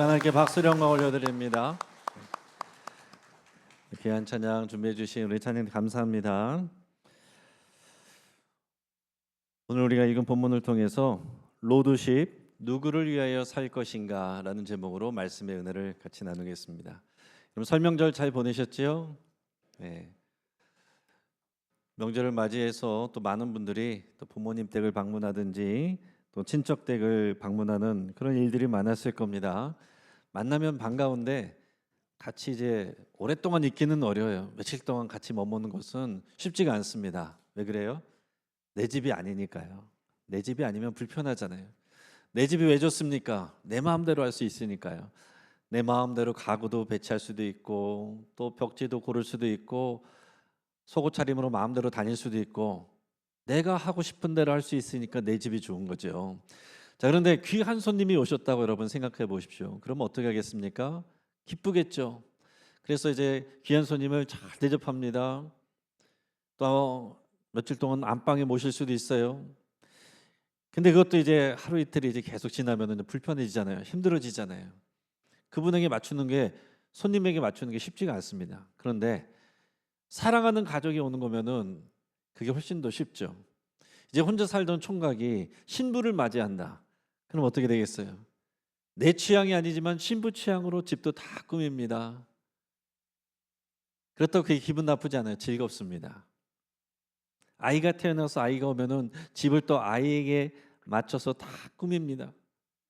하나님께 박수를 영광 올려드립니다. 귀한 찬양 준비해 주신 우리 찬양님 감사합니다. 오늘 우리가 읽은 본문을 통해서 로드십 누구를 위하여 살 것인가 라는 제목으로 말씀의 은혜를 같이 나누겠습니다. 그럼 설명절 잘 보내셨지요? 네. 명절을 맞이해서 또 많은 분들이 또 부모님 댁을 방문하든지 또 친척 댁을 방문하는 그런 일들이 많았을 겁니다. 만나면 반가운데 같이 이제 오랫동안 있기는 어려워요. 며칠 동안 같이 머무는 것은 쉽지가 않습니다. 왜 그래요? 내 집이 아니니까요. 내 집이 아니면 불편하잖아요. 내 집이 왜 좋습니까? 내 마음대로 할 수 있으니까요. 내 마음대로 가구도 배치할 수도 있고 또 벽지도 고를 수도 있고 속옷 차림으로 마음대로 다닐 수도 있고 내가 하고 싶은 대로 할 수 있으니까 내 집이 좋은 거죠. 자, 그런데 귀한 손님이 오셨다고 여러분 생각해 보십시오. 그럼 어떻게 하겠습니까? 기쁘겠죠. 그래서 이제 귀한 손님을 잘 대접합니다. 또 며칠 동안 안방에 모실 수도 있어요. 근데 그것도 이제 하루 이틀이 이제 계속 지나면은 불편해지잖아요. 힘들어지잖아요. 그분에게 맞추는 게 손님에게 맞추는 게 쉽지가 않습니다. 그런데 사랑하는 가족이 오는 거면은 그게 훨씬 더 쉽죠. 이제 혼자 살던 총각이 신부를 맞이한다. 그럼 어떻게 되겠어요? 내 취향이 아니지만 신부 취향으로 집도 다 꾸밉니다. 그렇다고 그게 기분 나쁘지 않아요. 즐겁습니다. 아이가 태어나서 아이가 오면은 집을 또 아이에게 맞춰서 다 꾸밉니다.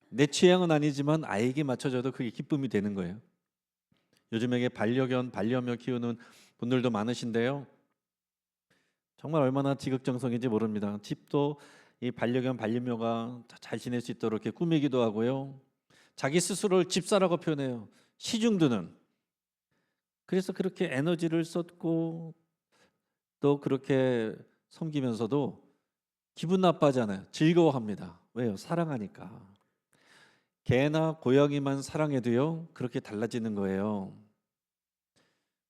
내 취향은 아니지만 아이에게 맞춰줘도 그게 기쁨이 되는 거예요. 요즘에 반려견, 반려묘 키우는 분들도 많으신데요. 정말 얼마나 지극정성인지 모릅니다. 집도 이 반려견, 반려묘가 잘 지낼 수 있도록 이렇게 꾸미기도 하고요. 자기 스스로를 집사라고 표현해요. 시중드는. 그래서 그렇게 에너지를 썼고 또 그렇게 섬기면서도 기분 나빠하잖아요. 즐거워합니다. 왜요? 사랑하니까. 개나 고양이만 사랑해도요 그렇게 달라지는 거예요.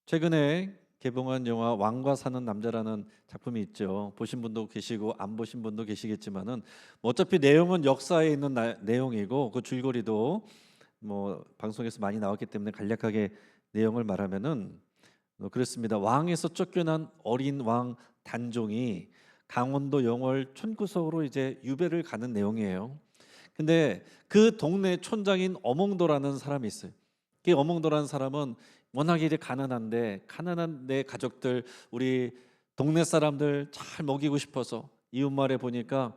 최근에 개봉한 영화 왕과 사는 남자라는 작품이 있죠. 보신 분도 계시고 안 보신 분도 계시겠지만은 뭐 어차피 내용은 역사에 있는 내용이고 그 줄거리도 뭐 방송에서 많이 나왔기 때문에 간략하게 내용을 말하면은 그렇습니다. 왕에서 쫓겨난 어린 왕 단종이 강원도 영월 촌구석으로 이제 유배를 가는 내용이에요. 근데 그 동네 촌장인 어몽도라는 사람이 있어요. 그 어몽도라는 사람은 워낙에 이제 가난한데 가난한 내 가족들 우리 동네 사람들 잘 먹이고 싶어서 이웃말에 보니까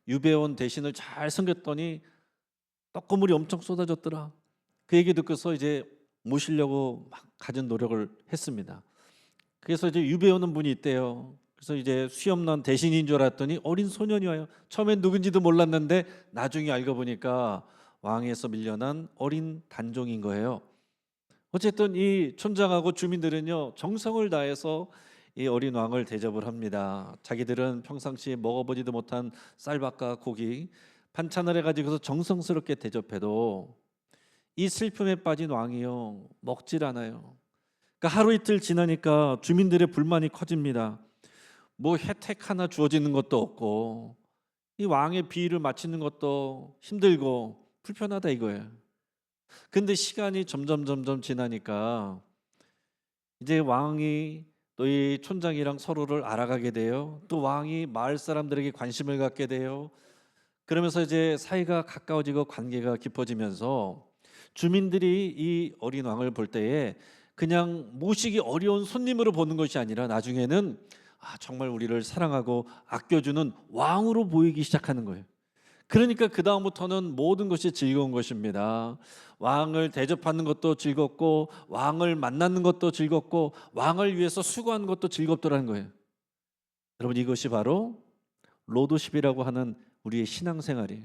유배원 대신을 잘 섬겼더니 떡고물이 엄청 쏟아졌더라. 그 얘기 듣고서 이제 모시려고 막 갖은 노력을 했습니다. 그래서 이제 유배 오는 분이 있대요. 그래서 이제 수염난 대신인 줄 알았더니 어린 소년이 와요. 처음엔 누군지도 몰랐는데 나중에 알고 보니까 왕에서 밀려난 어린 단종인 거예요. 어쨌든 이 촌장하고 주민들은요 정성을 다해서 이 어린 왕을 대접을 합니다. 자기들은 평상시에 먹어보지도 못한 쌀밥과 고기 반찬을 해가지고서 정성스럽게 대접해도 이 슬픔에 빠진 왕이요 먹질 않아요. 그러니까 하루 이틀 지나니까 주민들의 불만이 커집니다. 뭐 혜택 하나 주어지는 것도 없고 이 왕의 비위를 맞추는 것도 힘들고 불편하다 이거예요. 근데 시간이 점점 지나니까 이제 왕이 또 이 촌장이랑 서로를 알아가게 돼요. 또 왕이 마을 사람들에게 관심을 갖게 돼요. 그러면서 이제 사이가 가까워지고 관계가 깊어지면서 주민들이 이 어린 왕을 볼 때에 그냥 모시기 어려운 손님으로 보는 것이 아니라 나중에는 정말 우리를 사랑하고 아껴주는 왕으로 보이기 시작하는 거예요. 그러니까 그 다음부터는 모든 것이 즐거운 것입니다. 왕을 대접하는 것도 즐겁고 왕을 만나는 것도 즐겁고 왕을 위해서 수고하는 것도 즐겁더라는 거예요. 여러분 이것이 바로 로드십이라고 하는 우리의 신앙생활이에요.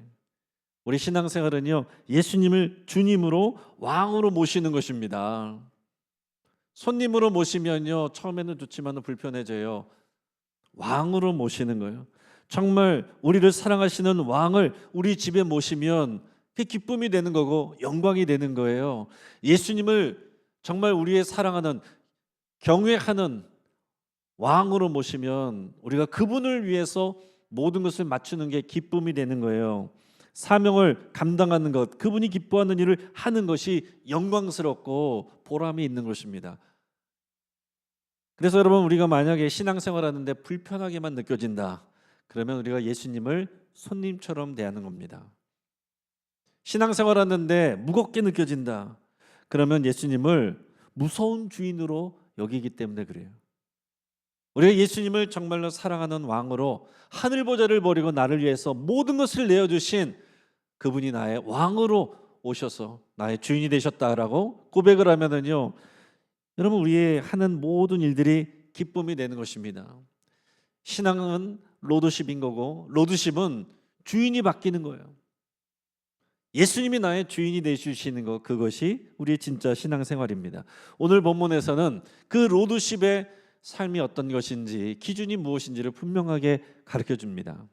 우리 신앙생활은요 예수님을 주님으로 왕으로 모시는 것입니다. 손님으로 모시면요 처음에는 좋지만 불편해져요. 왕으로 모시는 거예요. 정말 우리를 사랑하시는 왕을 우리 집에 모시면 그게 기쁨이 되는 거고 영광이 되는 거예요. 예수님을 정말 우리의 사랑하는 경외하는 왕으로 모시면 우리가 그분을 위해서 모든 것을 맞추는 게 기쁨이 되는 거예요. 사명을 감당하는 것, 그분이 기뻐하는 일을 하는 것이 영광스럽고 보람이 있는 것입니다. 그래서 여러분, 우리가 만약에 신앙생활하는데 불편하게만 느껴진다, 그러면 우리가 예수님을 손님처럼 대하는 겁니다. 신앙생활하는데 무겁게 느껴진다, 그러면 예수님을 무서운 주인으로 여기기 때문에 그래요. 우리가 예수님을 정말로 사랑하는 왕으로, 하늘 보좌를 버리고 나를 위해서 모든 것을 내어주신 그분이 나의 왕으로 오셔서 나의 주인이 되셨다라고 고백을 하면은요, 여러분, 우리의 하는 모든 일들이 기쁨이 되는 것입니다. 신앙은 로드십인 거고, 로드십은 주인이 바뀌는 거예요. 예수님이 나의 주인이 되주시는 것, 그것이 우리의 진짜 신앙생활입니다. 오늘 본문에서는 그 로드십의 삶이 어떤 것인지, 기준이 무엇인지를 분명하게 가르쳐 줍니다.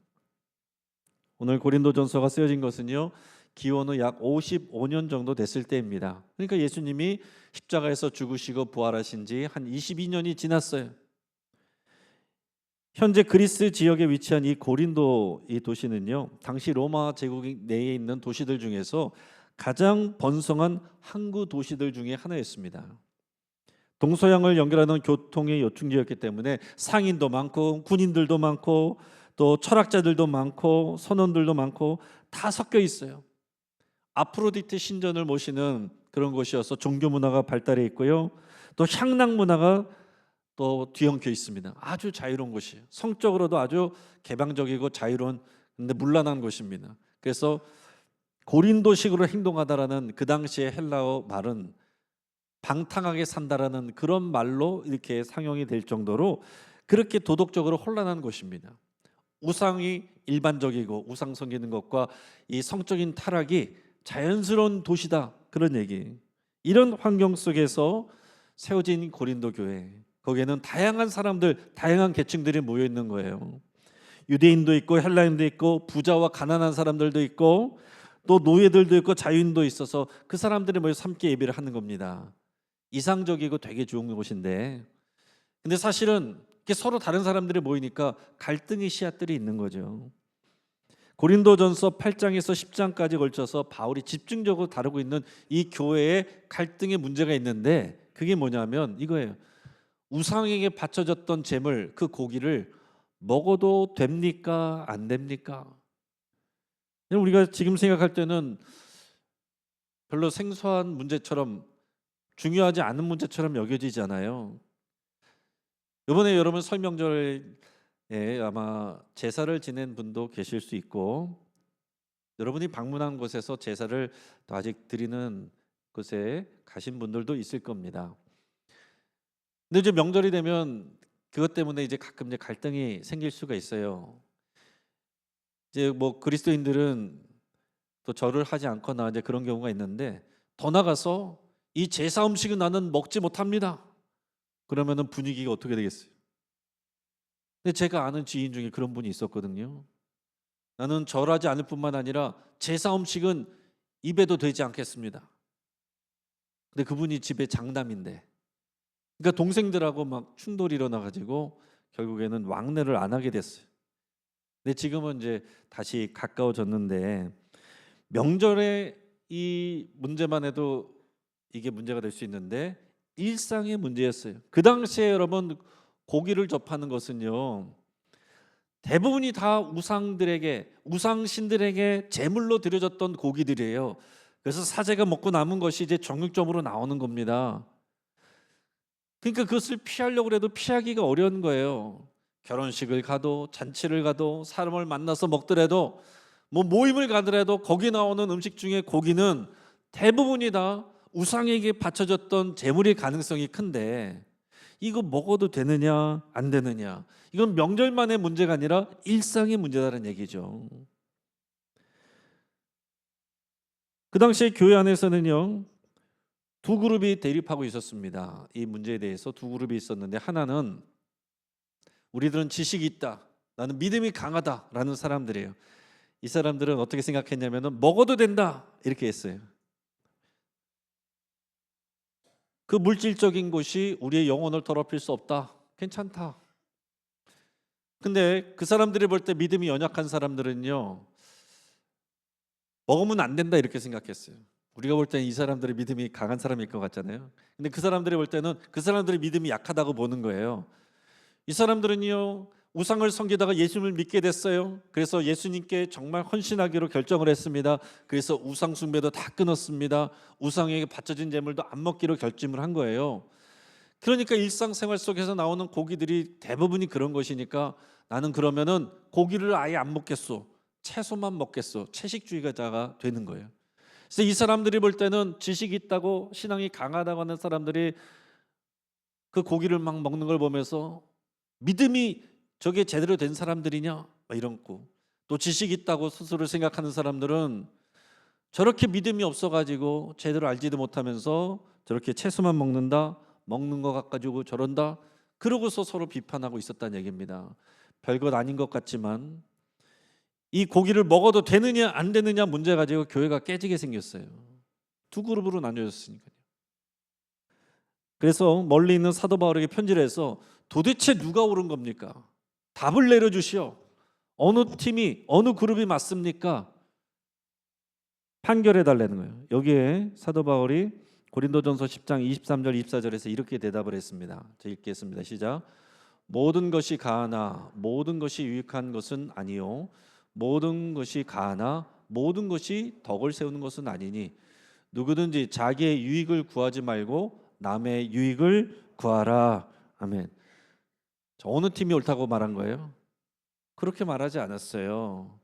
오늘 고린도전서가 쓰여진 것은요, 기원 후 약 55년 정도 됐을 때입니다. 그러니까 예수님이 십자가에서 죽으시고 부활하신 지 한 22년이 지났어요. 현재 그리스 지역에 위치한 이 고린도 이 도시는요, 당시 로마 제국 내에 있는 도시들 중에서 가장 번성한 항구 도시들 중에 하나였습니다. 동서양을 연결하는 교통의 요충지였기 때문에 상인도 많고 군인들도 많고 또 철학자들도 많고 선원들도 많고 다 섞여 있어요. 아프로디테 신전을 모시는 그런 곳이어서 종교 문화가 발달해 있고요. 또 향락 문화가 또 뒤엉켜 있습니다. 아주 자유로운 곳이에요. 성적으로도 아주 개방적이고 자유로운, 근데 문란한 곳입니다. 그래서 고린도식으로 행동하다라는 그 당시의 헬라어 말은 방탕하게 산다라는 그런 말로 이렇게 상용이 될 정도로 그렇게 도덕적으로 혼란한 곳입니다. 우상이 일반적이고 우상 섬기는 것과 이 성적인 타락이 자연스러운 도시다, 그런 얘기. 이런 환경 속에서 세워진 고린도 교회, 거기에는 다양한 사람들, 다양한 계층들이 모여 있는 거예요. 유대인도 있고 헬라인도 있고 부자와 가난한 사람들도 있고 또 노예들도 있고 자유인도 있어서 그 사람들이 모여서 함께 예배를 하는 겁니다. 이상적이고 되게 좋은 곳인데, 근데 사실은 이렇게 서로 다른 사람들이 모이니까 갈등의 씨앗들이 있는 거죠. 고린도전서 8장에서 10장까지 걸쳐서 바울이 집중적으로 다루고 있는 이 교회의 갈등의 문제가 있는데, 그게 뭐냐면 이거예요. 우상에게 바쳐졌던 제물, 그 고기를 먹어도 됩니까? 안 됩니까? 우리가 지금 생각할 때는 별로 생소한 문제처럼, 중요하지 않은 문제처럼 여겨지잖아요. 이번에 여러분 설명절에 아마 제사를 지낸 분도 계실 수 있고, 여러분이 방문한 곳에서 제사를 또 아직 드리는 곳에 가신 분들도 있을 겁니다. 근데 이제 명절이 되면 그것 때문에 이제 가끔 이제 갈등이 생길 수가 있어요. 이제 뭐 그리스도인들은 또 절을 하지 않거나 이제 그런 경우가 있는데, 더 나가서 이 제사 음식은 나는 먹지 못합니다. 그러면은 분위기가 어떻게 되겠어요? 근데 제가 아는 지인 중에 그런 분이 있었거든요. 나는 절하지 않을 뿐만 아니라 제사 음식은 입에도 되지 않겠습니다. 근데 그분이 집에 장남인데, 그러니까 동생들하고 막 충돌이 일어나가지고 결국에는 왕래를 안 하게 됐어요. 근데 지금은 이제 다시 가까워졌는데, 명절에 이 문제만 해도 이게 문제가 될 수 있는데 일상의 문제였어요. 그 당시에 여러분, 고기를 접하는 것은요, 대부분이 다 우상들에게, 우상신들에게 제물로 드려졌던 고기들이에요. 그래서 사제가 먹고 남은 것이 이제 정육점으로 나오는 겁니다. 그러니까 그것을 피하려고 해도 피하기가 어려운 거예요. 결혼식을 가도 잔치를 가도 사람을 만나서 먹더라도 뭐 모임을 가더라도 거기 나오는 음식 중에 고기는 대부분이 다 우상에게 바쳐졌던 제물일 가능성이 큰데, 이거 먹어도 되느냐 안 되느냐, 이건 명절만의 문제가 아니라 일상의 문제다라는 얘기죠. 그 당시에 교회 안에서는요, 두 그룹이 대립하고 있었습니다. 이 문제에 대해서 두 그룹이 있었는데, 하나는 우리들은 지식이 있다, 나는 믿음이 강하다라는 사람들이에요. 이 사람들은 어떻게 생각했냐면 먹어도 된다 이렇게 했어요. 그 물질적인 것이 우리의 영혼을 더럽힐 수 없다, 괜찮다. 근데 그 사람들이 볼 때 믿음이 연약한 사람들은요, 먹으면 안 된다 이렇게 생각했어요. 우리가 볼 때는 이 사람들의 믿음이 강한 사람일 것 같잖아요. 근데 그 사람들이 볼 때는 그 사람들의 믿음이 약하다고 보는 거예요. 이 사람들은요, 우상을 섬기다가 예수님을 믿게 됐어요. 그래서 예수님께 정말 헌신하기로 결정을 했습니다. 그래서 우상 숭배도 다 끊었습니다. 우상에게 바쳐진 제물도 안 먹기로 결심을 한 거예요. 그러니까 일상생활 속에서 나오는 고기들이 대부분이 그런 것이니까 나는 그러면은 고기를 아예 안 먹겠소, 채소만 먹겠소, 채식주의자가 되는 거예요. 그래서 이 사람들이 볼 때는 지식이 있다고 신앙이 강하다고 하는 사람들이 그 고기를 막 먹는 걸 보면서 믿음이 저게 제대로 된 사람들이냐 막 이런고, 또 지식이 있다고 스스로 생각하는 사람들은 저렇게 믿음이 없어가지고 제대로 알지도 못하면서 저렇게 채소만 먹는다, 먹는 거 가지고 저런다, 그러고서 서로 비판하고 있었다는 얘기입니다. 별것 아닌 것 같지만 이 고기를 먹어도 되느냐 안 되느냐 문제 가지고 교회가 깨지게 생겼어요. 두 그룹으로 나뉘어졌으니까요. 그래서 멀리 있는 사도 바울에게 편지를 해서 도대체 누가 옳은 겁니까? 답을 내려주시오. 어느 팀이 어느 그룹이 맞습니까? 판결해 달라는 거예요. 여기에 사도 바울이 고린도전서 10장 23절 24절에서 이렇게 대답을 했습니다. 제가 읽겠습니다. 시작. 모든 것이 가하나 모든 것이 유익한 것은 아니요 모든 것이 가하나 모든 것이 덕을 세우는 것은 아니니 누구든지 자기의 유익을 구하지 말고 남의 유익을 구하라. 아멘. 어느 팀이 옳다고 말한 거예요? 그렇게 말하지 않았어요.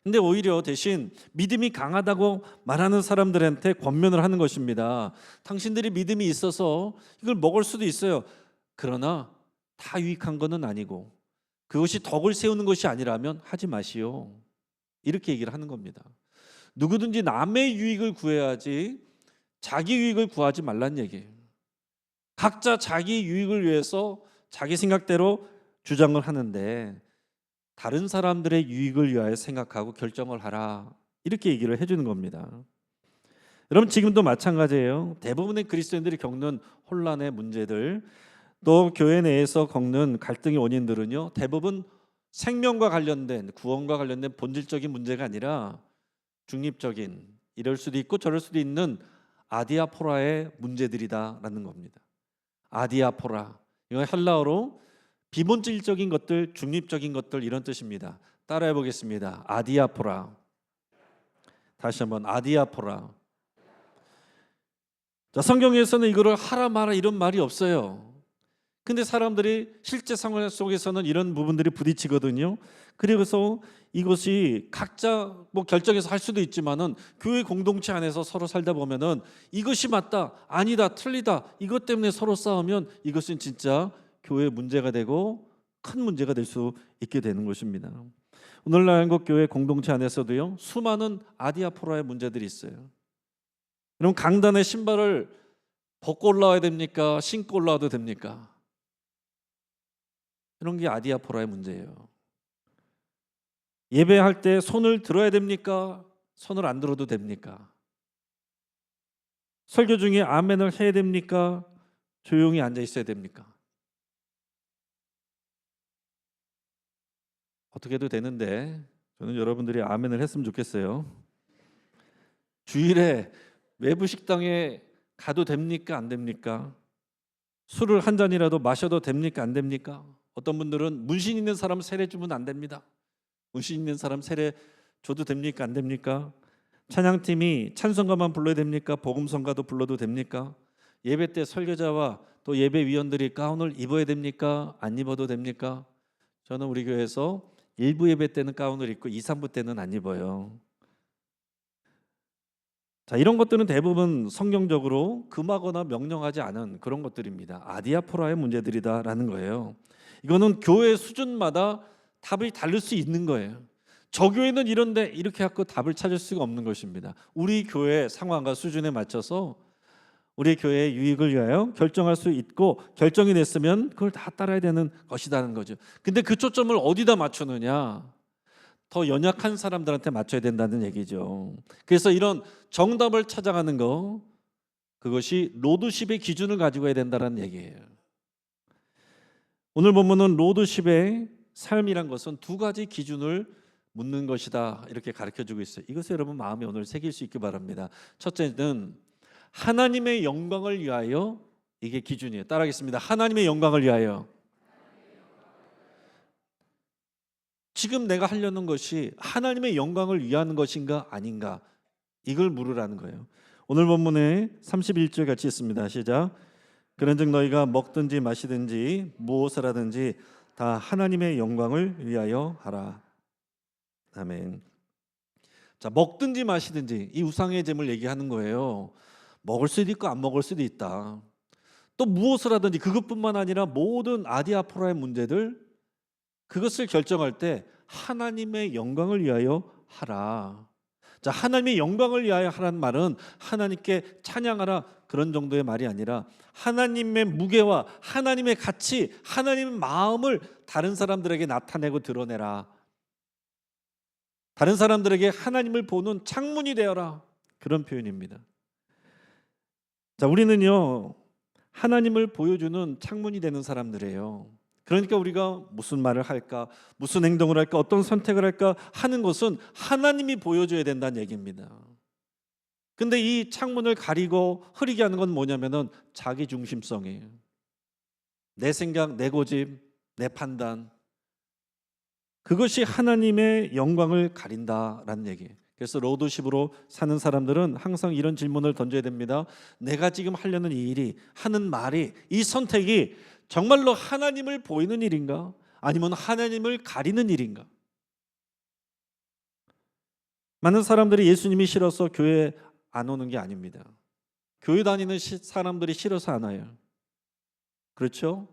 근데 오히려 대신 믿음이 강하다고 말하는 사람들한테 권면을 하는 것입니다. 당신들이 믿음이 있어서 이걸 먹을 수도 있어요. 그러나 다 유익한 것은 아니고 그것이 덕을 세우는 것이 아니라면 하지 마시오. 이렇게 얘기를 하는 겁니다. 누구든지 남의 유익을 구해야지 자기 유익을 구하지 말란 얘기예요. 각자 자기 유익을 위해서 자기 생각대로 주장을 하는데 다른 사람들의 유익을 위하여 생각하고 결정을 하라. 이렇게 얘기를 해주는 겁니다. 여러분 지금도 마찬가지예요. 대부분의 그리스도인들이 겪는 혼란의 문제들, 또 교회 내에서 겪는 갈등의 원인들은요, 대부분 생명과 관련된, 구원과 관련된 본질적인 문제가 아니라 중립적인, 이럴 수도 있고 저럴 수도 있는 아디아포라의 문제들이다라는 겁니다. 아디아포라, 이건 헬라어로 비본질적인 것들, 중립적인 것들, 이런 뜻입니다. 따라해 보겠습니다. 아디아포라. 다시 한번 아디아포라. 자, 성경에서는 이거를 하라 마라 이런 말이 없어요. 근데 사람들이 실제 상황 속에서는 이런 부분들이 부딪히거든요. 그래서 이것이 각자 뭐 결정해서 할 수도 있지만은 교회 공동체 안에서 서로 살다 보면은 이것이 맞다, 아니다, 틀리다, 이것 때문에 서로 싸우면 이것은 진짜 교회 문제가 되고 큰 문제가 될 수 있게 되는 것입니다. 오늘날 한국 교회 공동체 안에서도요, 수많은 아디아포라의 문제들이 있어요. 그럼 강단에 신발을 벗고 올라와야 됩니까? 신고 올라와도 됩니까? 이런 게 아디아포라의 문제예요. 예배할 때 손을 들어야 됩니까? 손을 안 들어도 됩니까? 설교 중에 아멘을 해야 됩니까? 조용히 앉아 있어야 됩니까? 어떻게 해도 되는데 저는 여러분들이 아멘을 했으면 좋겠어요. 주일에 외부 식당에 가도 됩니까? 안 됩니까? 술을 한 잔이라도 마셔도 됩니까? 안 됩니까? 어떤 분들은 문신 있는 사람 세례 주면 안 됩니다. 문신 있는 사람 세례 줘도 됩니까? 안 됩니까? 찬양팀이 찬송가만 불러야 됩니까? 복음성가도 불러도 됩니까? 예배 때 설교자와 또 예배위원들이 가운을 입어야 됩니까? 안 입어도 됩니까? 저는 우리 교회에서 일부 예배 때는 가운을 입고 2, 3부 때는 안 입어요. 자, 이런 것들은 대부분 성경적으로 금하거나 명령하지 않은 그런 것들입니다. 아디아포라의 문제들이다라는 거예요. 이거는 교회 수준마다 답이 다를 수 있는 거예요. 저 교회는 이런데 이렇게 갖고 답을 찾을 수가 없는 것입니다. 우리 교회 상황과 수준에 맞춰서 우리 교회의 유익을 위하여 결정할 수 있고, 결정이 됐으면 그걸 다 따라야 되는 것이라는 거죠. 근데 그 초점을 어디다 맞추느냐? 더 연약한 사람들한테 맞춰야 된다는 얘기죠. 그래서 이런 정답을 찾아가는 거, 그것이 로드십의 기준을 가지고 해야 된다는 얘기예요. 오늘 본문은 로드십의 삶이란 것은 두 가지 기준을 묻는 것이다 이렇게 가르쳐주고 있어요. 이것을 여러분 마음에 오늘 새길 수 있기 바랍니다. 첫째는 하나님의 영광을 위하여, 이게 기준이에요. 따라하겠습니다. 하나님의 영광을 위하여. 지금 내가 하려는 것이 하나님의 영광을 위하는 것인가 아닌가, 이걸 물으라는 거예요. 오늘 본문에 31절 같이 있습니다. 시작. 그런즉 너희가 먹든지 마시든지 무엇을 하든지 다 하나님의 영광을 위하여 하라. 아멘. 자, 먹든지 마시든지 이 우상의 제물 얘기하는 거예요. 먹을 수도 있고 안 먹을 수도 있다. 또 무엇을 하든지, 그것뿐만 아니라 모든 아디아포라의 문제들, 그것을 결정할 때 하나님의 영광을 위하여 하라. 자, 하나님의 영광을 위하여 하라는 말은 하나님께 찬양하라 그런 정도의 말이 아니라 하나님의 무게와 하나님의 가치, 하나님의 마음을 다른 사람들에게 나타내고 드러내라. 다른 사람들에게 하나님을 보는 창문이 되어라, 그런 표현입니다. 자, 우리는요 하나님을 보여주는 창문이 되는 사람들이에요. 그러니까 우리가 무슨 말을 할까, 무슨 행동을 할까, 어떤 선택을 할까 하는 것은 하나님이 보여줘야 된다는 얘기입니다. 근데 이 창문을 가리고 흐리게 하는 건 뭐냐면은 자기 중심성이에요. 내 생각, 내 고집, 내 판단, 그것이 하나님의 영광을 가린다라는 얘기예요. 그래서 로드십으로 사는 사람들은 항상 이런 질문을 던져야 됩니다. 내가 지금 하려는 이 일이, 하는 말이, 이 선택이 정말로 하나님을 보이는 일인가? 아니면 하나님을 가리는 일인가? 많은 사람들이 예수님이 싫어서 교회에 안 오는 게 아닙니다. 교회 다니는 사람들이 싫어서 안 와요. 그렇죠?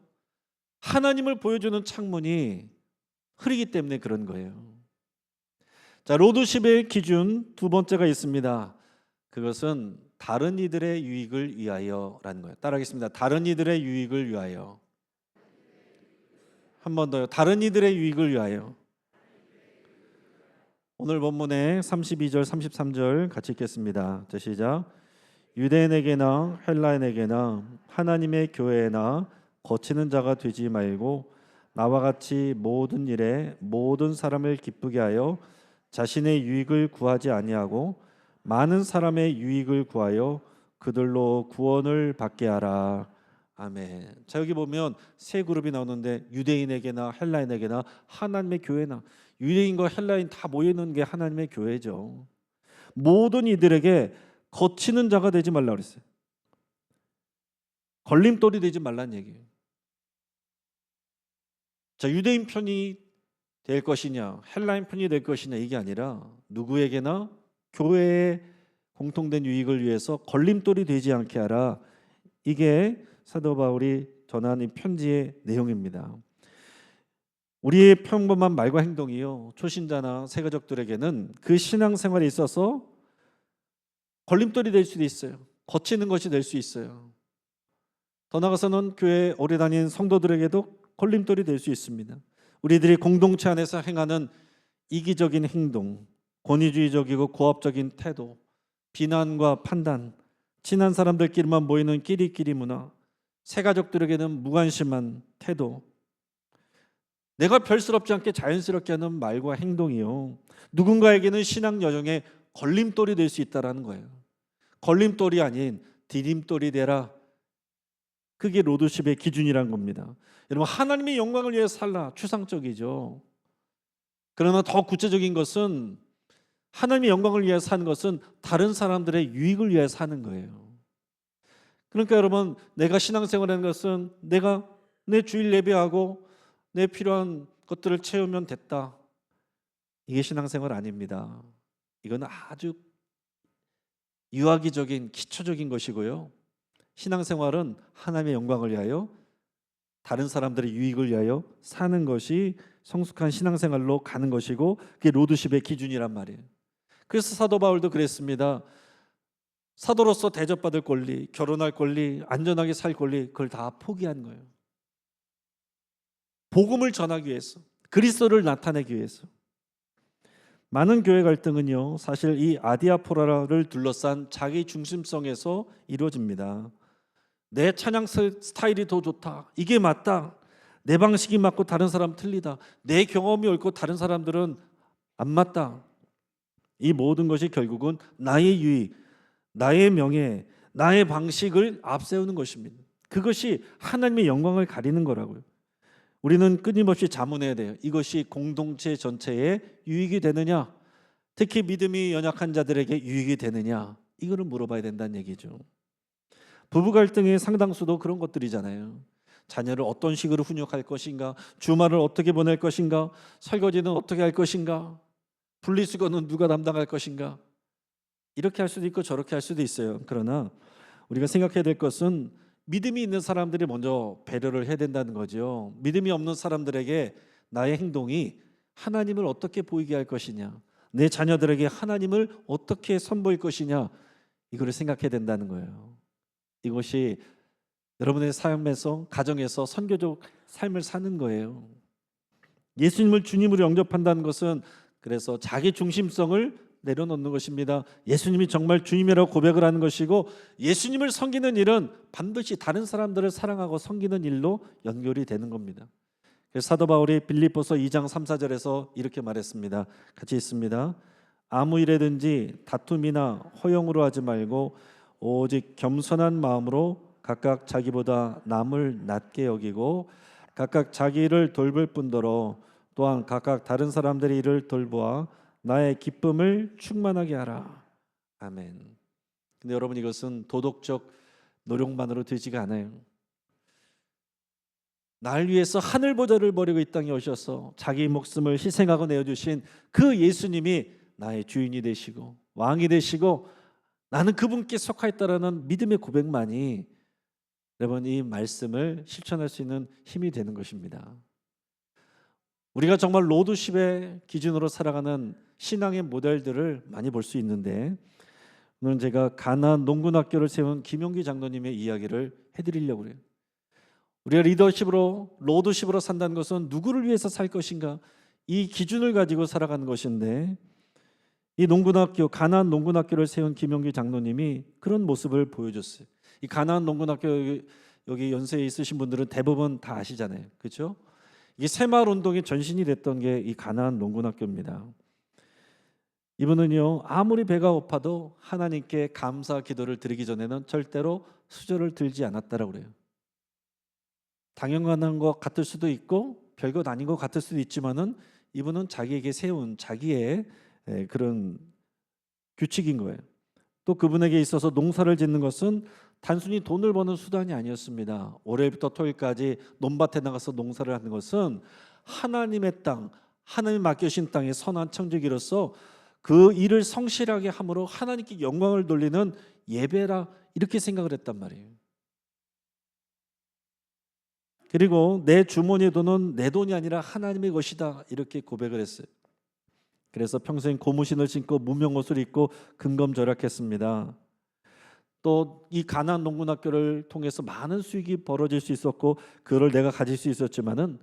하나님을 보여주는 창문이 흐리기 때문에 그런 거예요. 자, 로드십의 기준 두 번째가 있습니다. 그것은 다른 이들의 유익을 위하여라는 거예요. 따라하겠습니다. 다른 이들의 유익을 위하여. 한 번 더요. 다른 이들의 유익을 위하여. 오늘 본문의 32절 33절 같이 읽겠습니다. 자, 시작. 유대인에게나 헬라인에게나 하나님의 교회에나 거치는 자가 되지 말고 나와 같이 모든 일에 모든 사람을 기쁘게 하여 자신의 유익을 구하지 아니하고 많은 사람의 유익을 구하여 그들로 구원을 받게 하라. 아멘. 자, 여기 보면 세 그룹이 나오는데 유대인에게나 헬라인에게나 하나님의 교회나, 유대인과 헬라인 다 모이는 게 하나님의 교회죠. 모든 이들에게 거치는 자가 되지 말라 그랬어요. 걸림돌이 되지 말라는 얘기예요. 자, 유대인 편이 될 것이냐, 헬라인 편이 될 것이냐, 이게 아니라 누구에게나 교회의 공통된 유익을 위해서 걸림돌이 되지 않게 하라. 이게 사도 바울이 전한 이 편지의 내용입니다. 우리의 평범한 말과 행동이요, 초신자나 새가족들에게는 그 신앙생활에 있어서 걸림돌이 될 수도 있어요. 거치는 것이 될 수 있어요. 더 나아가서는 교회에 오래 다닌 성도들에게도 걸림돌이 될 수 있습니다. 우리들이 공동체 안에서 행하는 이기적인 행동, 권위주의적이고 고압적인 태도, 비난과 판단, 친한 사람들끼리만 모이는 끼리끼리 문화, 새가족들에게는 무관심한 태도, 내가 별스럽지 않게 자연스럽게 하는 말과 행동이요, 누군가에게는 신앙 여정에 걸림돌이 될 수 있다는 거예요. 걸림돌이 아닌 디딤돌이 되라. 그게 로드십의 기준이란 겁니다. 여러분, 하나님의 영광을 위해 살라, 추상적이죠. 그러나 더 구체적인 것은 하나님의 영광을 위해 사는 것은 다른 사람들의 유익을 위해 사는 거예요. 그러니까 여러분, 내가 신앙생활하는 것은 내가 내 주일 예배하고 내 필요한 것들을 채우면 됐다, 이게 신앙생활 아닙니다. 이건 아주 유아기적인 기초적인 것이고요, 신앙생활은 하나님의 영광을 위하여, 다른 사람들의 유익을 위하여 사는 것이 성숙한 신앙생활로 가는 것이고, 그게 로드십의 기준이란 말이에요. 그래서 사도 바울도 그랬습니다. 사도로서 대접받을 권리, 결혼할 권리, 안전하게 살 권리, 그걸 다 포기한 거예요. 복음을 전하기 위해서, 그리스도를 나타내기 위해서. 많은 교회 갈등은요, 사실 이 아디아포라를 둘러싼 자기 중심성에서 이루어집니다. 내 찬양 스타일이 더 좋다, 이게 맞다, 내 방식이 맞고 다른 사람 틀리다, 내 경험이 옳고 다른 사람들은 안 맞다. 이 모든 것이 결국은 나의 유익, 나의 명예, 나의 방식을 앞세우는 것입니다. 그것이 하나님의 영광을 가리는 거라고요. 우리는 끊임없이 자문해야 돼요. 이것이 공동체 전체에 유익이 되느냐, 특히 믿음이 연약한 자들에게 유익이 되느냐, 이거를 물어봐야 된다는 얘기죠. 부부 갈등의 상당수도 그런 것들이잖아요. 자녀를 어떤 식으로 훈육할 것인가, 주말을 어떻게 보낼 것인가, 설거지는 어떻게 할 것인가, 분리수거는 누가 담당할 것인가. 이렇게 할 수도 있고 저렇게 할 수도 있어요. 그러나 우리가 생각해야 될 것은 믿음이 있는 사람들이 먼저 배려를 해야 된다는 거죠. 믿음이 없는 사람들에게 나의 행동이 하나님을 어떻게 보이게 할 것이냐, 내 자녀들에게 하나님을 어떻게 선보일 것이냐, 이거를 생각해야 된다는 거예요. 이것이 여러분의 삶에서, 가정에서 선교적 삶을 사는 거예요. 예수님을 주님으로 영접한다는 것은 그래서 자기 중심성을 내려놓는 것입니다. 예수님이 정말 주님이라고 고백을 하는 것이고, 예수님을 섬기는 일은 반드시 다른 사람들을 사랑하고 섬기는 일로 연결이 되는 겁니다. 그래서 사도 바울이 빌립보서 2장 3, 4절에서 이렇게 말했습니다. 같이 읽습니다. 아무 일에든지 다툼이나 허영으로 하지 말고 오직 겸손한 마음으로 각각 자기보다 남을 낮게 여기고 각각 자기 일을 돌볼 뿐더러 또한 각각 다른 사람들의 일을 돌보아 나의 기쁨을 충만하게 하라. 아멘. 근데 여러분, 이것은 도덕적 노력만으로 되지가 않아요. 날 위해서 하늘 보좌를 버리고 이 땅에 오셔서 자기 목숨을 희생하고 내어주신 그 예수님이 나의 주인이 되시고 왕이 되시고 나는 그분께 속하였다라는 믿음의 고백만이 여러분 이 말씀을 실천할 수 있는 힘이 되는 것입니다. 우리가 정말 로드십의 기준으로 살아가는 신앙의 모델들을 많이 볼 수 있는데, 오늘 제가 가나안 농군학교를 세운 김용기 장로님의 이야기를 해드리려고 해요. 우리가 리더십으로, 로드십으로 산다는 것은 누구를 위해서 살 것인가, 이 기준을 가지고 살아가는 것인데, 이 농군학교, 가나안 농군학교를 세운 김용기 장로님이 그런 모습을 보여줬어요. 이 가나안 농군학교, 여기 연세에 있으신 분들은 대부분 다 아시잖아요, 그렇죠? 이 새마을 운동의 전신이 됐던 게 이 가나안 농군학교입니다. 이분은요, 아무리 배가 고파도 하나님께 감사 기도를 드리기 전에는 절대로 수저를 들지 않았다라고 그래요. 당연한 것 같을 수도 있고 별것 아닌 것 같을 수도 있지만은 이분은 자기에게 세운 자기의 그런 규칙인 거예요. 또 그분에게 있어서 농사를 짓는 것은 단순히 돈을 버는 수단이 아니었습니다. 월요일부터 토요일까지 논밭에 나가서 농사를 하는 것은 하나님의 땅, 하나님 맡겨신 땅의 선한 청지기로서 그 일을 성실하게 함으로 하나님께 영광을 돌리는 예배라, 이렇게 생각을 했단 말이에요. 그리고 내 주머니의 돈은 내 돈이 아니라 하나님의 것이다, 이렇게 고백을 했어요. 그래서 평생 고무신을 신고 무명옷을 입고 근검절약했습니다. 또 이 가나안 농군학교를 통해서 많은 수익이 벌어질 수 있었고 그걸 내가 가질 수 있었지만은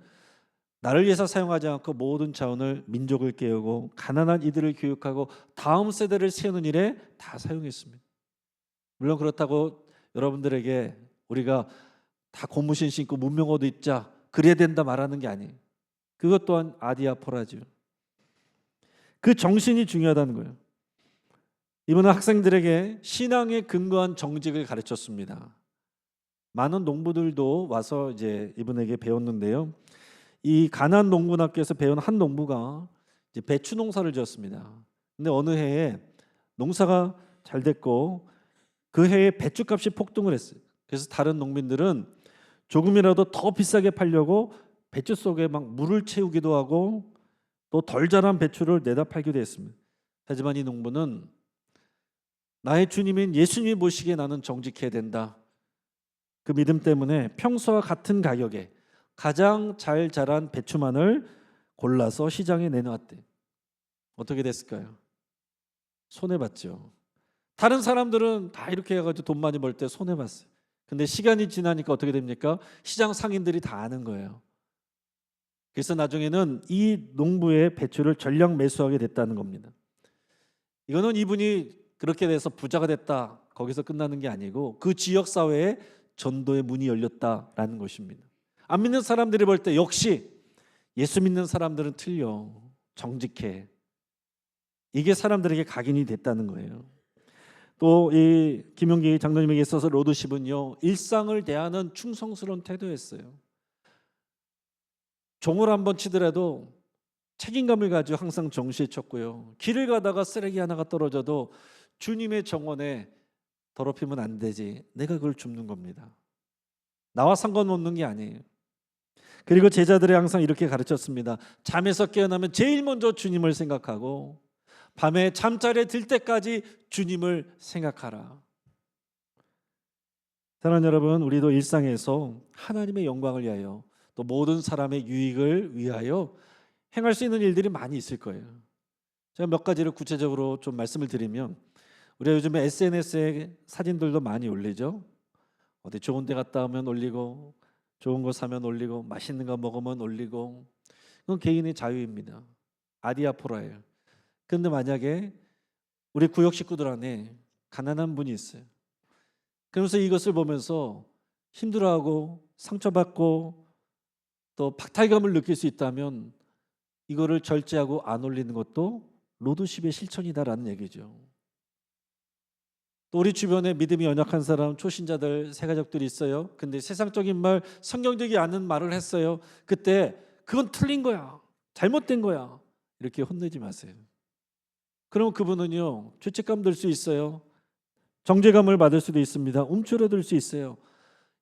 나를 위해서 사용하지 않고 모든 자원을 민족을 깨우고 가난한 이들을 교육하고 다음 세대를 세우는 일에 다 사용했습니다. 물론 그렇다고 여러분들에게 우리가 다 고무신 신고 문명어도 입자, 그래야 된다 말하는 게 아니에요. 그것 또한 아디아포라죠. 그 정신이 중요하다는 거예요. 이분은 학생들에게 신앙에 근거한 정직을 가르쳤습니다. 많은 농부들도 와서 이제 이분에게 배웠는데요. 이 가나안 농군학교에서 배운 한 농부가 이제 배추 농사를 지었습니다. 근데 어느 해에 농사가 잘 됐고 그 해에 배추값이 폭등을 했어요. 그래서 다른 농민들은 조금이라도 더 비싸게 팔려고 배추 속에 막 물을 채우기도 하고 또 덜 자란 배추를 내다 팔기도 했습니다. 하지만 이 농부는 나의 주님인 예수님이 보시기에 나는 정직해야 된다. 그 믿음 때문에 평소와 같은 가격에 가장 잘 자란 배추만을 골라서 시장에 내놓았대. 어떻게 됐을까요? 손해봤죠. 다른 사람들은 다 이렇게 해가지고 돈 많이 벌 때 손해봤어요. 근데 시간이 지나니까 어떻게 됩니까? 시장 상인들이 다 아는 거예요. 그래서 나중에는 이 농부의 배추를 전량 매수하게 됐다는 겁니다. 이거는 이분이 그렇게 돼서 부자가 됐다, 거기서 끝나는 게 아니고 그 지역 사회에 전도의 문이 열렸다라는 것입니다. 안 믿는 사람들이 볼 때 역시 예수 믿는 사람들은 틀려, 정직해. 이게 사람들에게 각인이 됐다는 거예요. 또 이 김용기 장로님에게 있어서 로드십은요, 일상을 대하는 충성스러운 태도였어요. 종을 한번 치더라도 책임감을 가지고 항상 정시에 쳤고요. 길을 가다가 쓰레기 하나가 떨어져도 주님의 정원에 더럽히면 안 되지, 내가 그걸 줍는 겁니다. 나와 상관없는 게 아니에요. 그리고 제자들이 항상 이렇게 가르쳤습니다. 잠에서 깨어나면 제일 먼저 주님을 생각하고 밤에 잠자리에 들 때까지 주님을 생각하라. 사랑하는 여러분, 우리도 일상에서 하나님의 영광을 위하여 또 모든 사람의 유익을 위하여 행할 수 있는 일들이 많이 있을 거예요. 제가 몇 가지를 구체적으로 좀 말씀을 드리면, 우리가 요즘에 SNS에 사진들도 많이 올리죠. 어디 좋은 데 갔다 오면 올리고, 좋은 거 사면 올리고, 맛있는 거 먹으면 올리고, 그건 개인의 자유입니다. 아디아포라예요. 그런데 만약에 우리 구역 식구들 안에 가난한 분이 있어요. 그러면서 이것을 보면서 힘들어하고 상처받고 또 박탈감을 느낄 수 있다면 이거를 절제하고 안 올리는 것도 로드십의 실천이다라는 얘기죠. 또 우리 주변에 믿음이 연약한 사람, 초신자들, 새가족들이 있어요. 근데 세상적인 말, 성경적이 않은 말을 했어요. 그때 그건 틀린 거야, 잘못된 거야, 이렇게 혼내지 마세요. 그럼 그분은요, 죄책감 들 수 있어요. 정죄감을 받을 수도 있습니다. 움츠러들 수 있어요.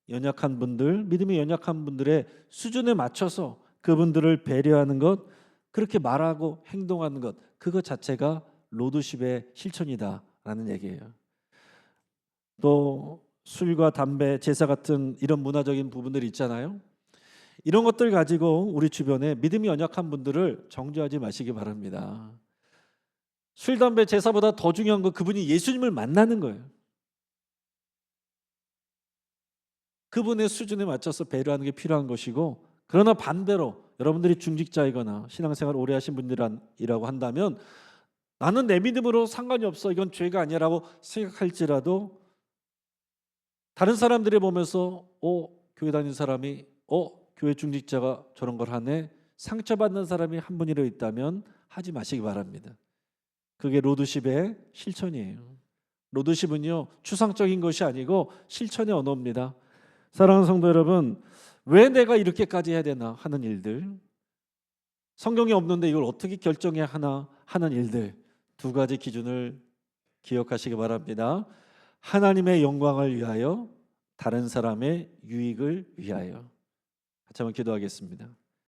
연약한 분들, 믿음이 연약한 분들의 수준에 맞춰서 그분들을 배려하는 것, 그렇게 말하고 행동하는 것, 그것 자체가 로드십의 실천이다라는 얘기예요. 또 술과 담배, 제사 같은 이런 문화적인 부분들이 있잖아요. 이런 것들 가지고 우리 주변에 믿음이 연약한 분들을 정죄하지 마시기 바랍니다. 술, 담배, 제사보다 더 중요한 건 그분이 예수님을 만나는 거예요. 그분의 수준에 맞춰서 배려하는 게 필요한 것이고, 그러나 반대로 여러분들이 중직자이거나 신앙생활 오래 하신 분들이라고 한다면, 나는 내 믿음으로 상관이 없어, 이건 죄가 아니라고 생각할지라도 다른 사람들이 보면서 교회 다니는 사람이 교회 중직자가 저런 걸 하네, 상처받는 사람이 한 분이라도 있다면 하지 마시기 바랍니다. 그게 로드십의 실천이에요. 로드십은요, 추상적인 것이 아니고 실천의 언어입니다. 사랑하는 성도 여러분, 왜 내가 이렇게까지 해야 되나 하는 일들, 성경에 없는데 이걸 어떻게 결정해야 하나 하는 일들, 두 가지 기준을 기억하시기 바랍니다. 하나님의 영광을 위하여, 다른 사람의 유익을 위하여. 같이 한번 기도하겠습니다.